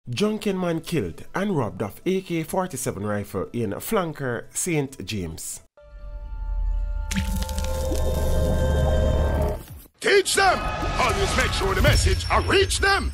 Drunken man killed and robbed of AK-47 rifle in Flanker, St. James. Teach them! Always make sure the message reach them!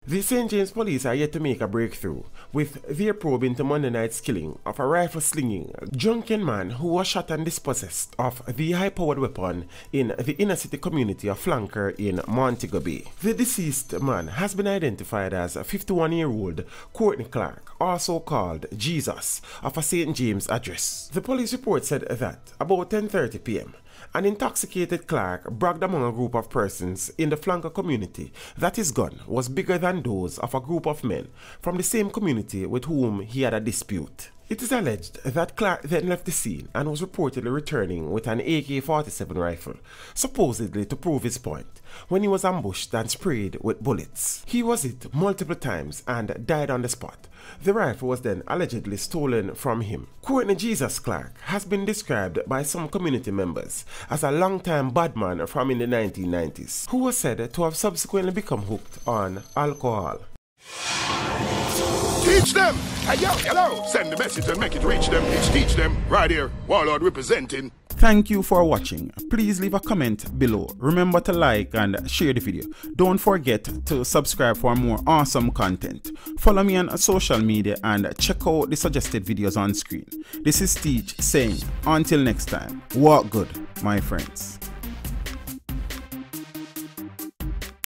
The St. James police are yet to make a breakthrough with their probe into Monday night's killing of a rifle-slinging drunken man who was shot and dispossessed of the high-powered weapon in the inner-city community of Flanker in Montego Bay. The deceased man has been identified as 51-year-old Courtney Clark, also called Jesus, of a St. James address. The police report said that about 10:30 p.m., an intoxicated Clark bragged among a group of persons in the Flanker community that his gun was bigger than those of a group of men from the same community with whom he had a dispute. It is alleged that Clark then left the scene and was reportedly returning with an AK-47 rifle, supposedly to prove his point, when he was ambushed and sprayed with bullets. He was hit multiple times and died on the spot. The rifle was then allegedly stolen from him. Courtney Jesus Clark has been described by some community members as a long-time bad man from in the 1990s, who was said to have subsequently become hooked on alcohol. Teach them! Hey, yo, hello! Send the message and make it reach them. It's Teach Them, right here, Warlord representing. Thank you for watching. Please leave a comment below. Remember to like and share the video. Don't forget to subscribe for more awesome content. Follow me on social media and check out the suggested videos on screen. This is Teach saying, until next time, walk good, my friends.